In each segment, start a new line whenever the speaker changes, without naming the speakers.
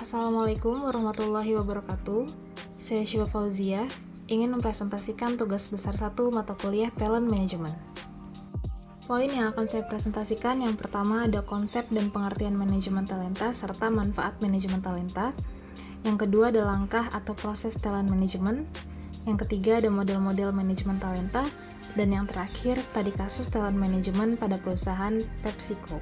Assalamualaikum warahmatullahi wabarakatuh. Saya Syifa Fauzia, ingin mempresentasikan tugas besar 1 mata kuliah Talent Management. Poin yang akan saya presentasikan yang pertama ada konsep dan pengertian manajemen talenta serta manfaat manajemen talenta. Yang kedua ada langkah atau proses talent management. Yang ketiga ada model-model manajemen talenta. Dan yang terakhir studi kasus talent management pada perusahaan PepsiCo.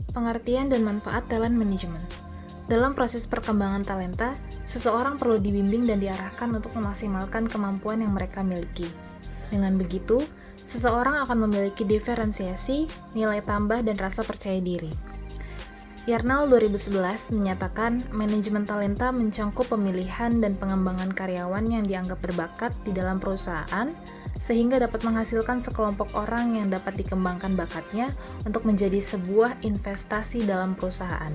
Pengertian dan manfaat talent management. Dalam proses perkembangan talenta, seseorang perlu dibimbing dan diarahkan untuk memaksimalkan kemampuan yang mereka miliki. Dengan begitu, seseorang akan memiliki diferensiasi, nilai tambah, dan rasa percaya diri. Yarnall 2011 menyatakan manajemen talenta mencangkup pemilihan dan pengembangan karyawan yang dianggap berbakat di dalam perusahaan, sehingga dapat menghasilkan sekelompok orang yang dapat dikembangkan bakatnya untuk menjadi sebuah investasi dalam perusahaan.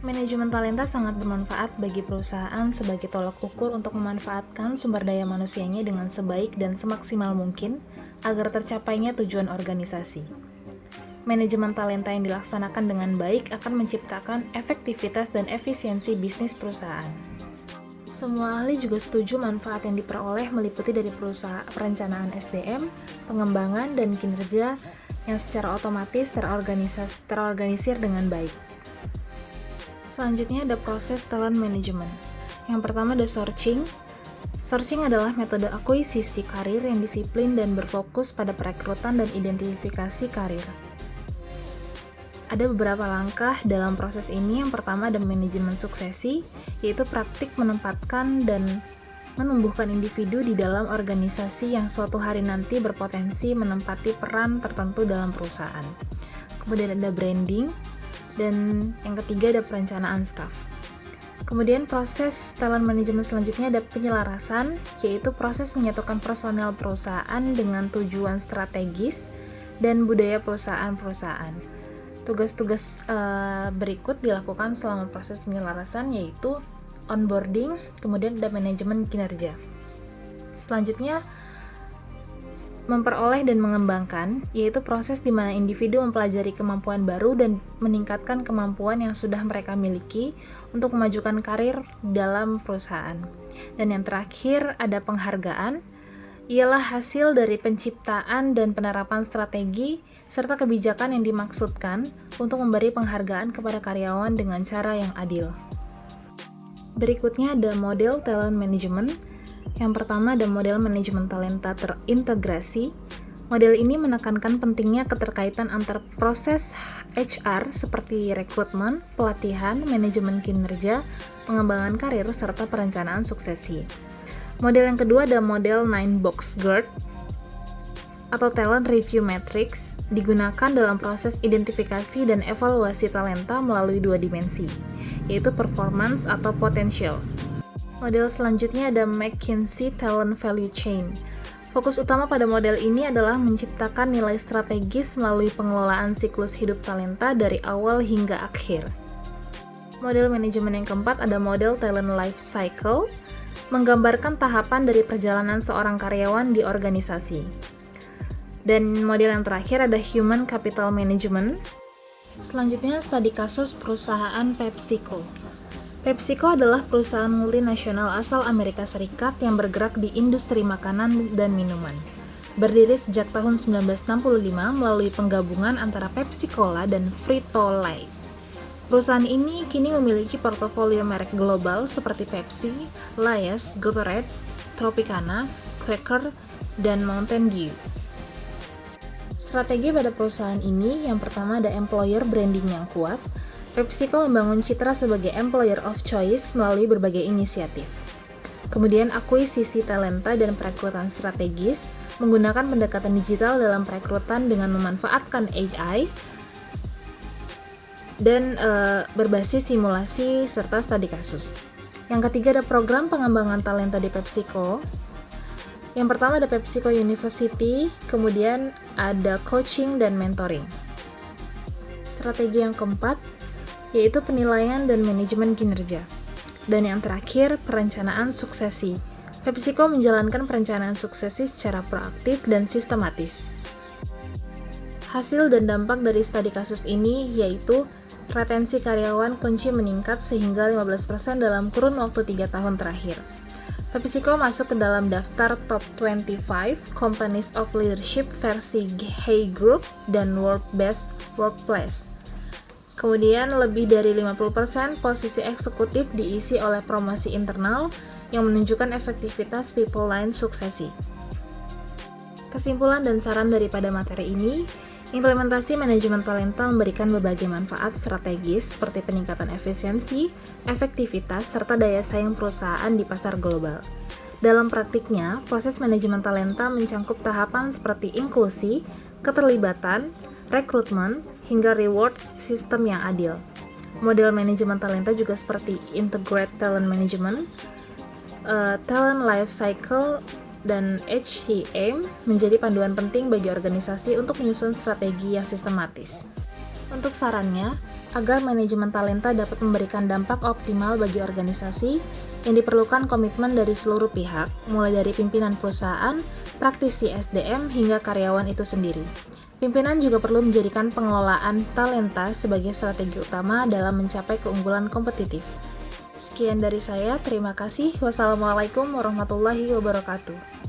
Manajemen talenta sangat bermanfaat bagi perusahaan sebagai tolak ukur untuk memanfaatkan sumber daya manusianya dengan sebaik dan semaksimal mungkin agar tercapainya tujuan organisasi. Manajemen talenta yang dilaksanakan dengan baik akan menciptakan efektivitas dan efisiensi bisnis perusahaan. Semua ahli juga setuju manfaat yang diperoleh meliputi dari perencanaan SDM, pengembangan, dan kinerja yang secara otomatis terorganisir dengan baik. Selanjutnya ada proses talent management. Yang pertama ada sourcing. Sourcing adalah metode akuisisi karir yang disiplin dan berfokus pada perekrutan dan identifikasi karir. Ada beberapa langkah dalam proses ini. Yang pertama ada manajemen suksesi, yaitu praktik menempatkan dan menumbuhkan individu di dalam organisasi yang suatu hari nanti berpotensi menempati peran tertentu dalam perusahaan. Kemudian ada branding, dan yang ketiga ada perencanaan staff. Kemudian proses talent management selanjutnya ada penyelarasan, yaitu proses menyatukan personel perusahaan dengan tujuan strategis dan budaya perusahaan-perusahaan. Tugas-tugas berikut dilakukan selama proses penyelarasan, yaitu onboarding, kemudian ada manajemen kinerja. Selanjutnya memperoleh dan mengembangkan, yaitu proses di mana individu mempelajari kemampuan baru dan meningkatkan kemampuan yang sudah mereka miliki untuk memajukan karir dalam perusahaan. Dan yang terakhir ada penghargaan, ialah hasil dari penciptaan dan penerapan strategi serta kebijakan yang dimaksudkan untuk memberi penghargaan kepada karyawan dengan cara yang adil. Berikutnya ada model talent management. Yang pertama ada model manajemen talenta terintegrasi. Model ini menekankan pentingnya keterkaitan antar proses HR seperti rekrutmen, pelatihan, manajemen kinerja, pengembangan karir, serta perencanaan suksesi. Model yang kedua ada model 9-box GERD atau Talent Review Matrix, digunakan dalam proses identifikasi dan evaluasi talenta melalui 2 dimensi, yaitu performance atau potential. Model selanjutnya ada McKinsey Talent Value Chain. Fokus utama pada model ini adalah menciptakan nilai strategis melalui pengelolaan siklus hidup talenta dari awal hingga akhir. Model manajemen yang keempat ada model Talent Life Cycle, menggambarkan tahapan dari perjalanan seorang karyawan di organisasi. Dan model yang terakhir ada Human Capital Management. Selanjutnya studi kasus perusahaan PepsiCo. PepsiCo adalah perusahaan multinasional asal Amerika Serikat yang bergerak di industri makanan dan minuman. Berdiri sejak tahun 1965 melalui penggabungan antara Pepsi-Cola dan Frito-Lay. Perusahaan ini kini memiliki portofolio merek global seperti Pepsi, Lay's, Gatorade, Tropicana, Quaker, dan Mountain Dew. Strategi pada perusahaan ini yang pertama ada employer branding yang kuat. PepsiCo membangun citra sebagai employer of choice melalui berbagai inisiatif. Kemudian akuisisi talenta dan perekrutan strategis menggunakan pendekatan digital dalam perekrutan dengan memanfaatkan AI dan berbasis simulasi serta studi kasus. Yang ketiga ada program pengembangan talenta di PepsiCo. Yang pertama ada PepsiCo University, kemudian ada coaching dan mentoring. Strategi yang keempat yaitu penilaian dan manajemen kinerja. Dan yang terakhir, perencanaan suksesi. PepsiCo menjalankan perencanaan suksesi secara proaktif dan sistematis. Hasil dan dampak dari studi kasus ini yaitu Retensi karyawan kunci meningkat sehingga 15% dalam kurun waktu 3 tahun terakhir. PepsiCo masuk ke dalam daftar Top 25 Companies of Leadership versi Hay Group dan World Best Workplace. Kemudian lebih dari 50% posisi eksekutif diisi oleh promosi internal yang menunjukkan efektivitas people line suksesi. Kesimpulan dan saran daripada materi ini, implementasi manajemen talenta memberikan berbagai manfaat strategis seperti peningkatan efisiensi, efektivitas, serta daya saing perusahaan di pasar global. Dalam praktiknya, proses manajemen talenta mencangkup tahapan seperti inklusi, keterlibatan, rekrutmen, hingga reward sistem yang adil. Model manajemen talenta juga seperti Integrated Talent Management, Talent Life Cycle, dan HCM menjadi panduan penting bagi organisasi untuk menyusun strategi yang sistematis. Untuk sarannya, agar manajemen talenta dapat memberikan dampak optimal bagi organisasi, yang diperlukan komitmen dari seluruh pihak, mulai dari pimpinan perusahaan, praktisi SDM, hingga karyawan itu sendiri. Pimpinan juga perlu menjadikan pengelolaan talenta sebagai strategi utama dalam mencapai keunggulan kompetitif. Sekian dari saya, terima kasih. Wassalamualaikum warahmatullahi wabarakatuh.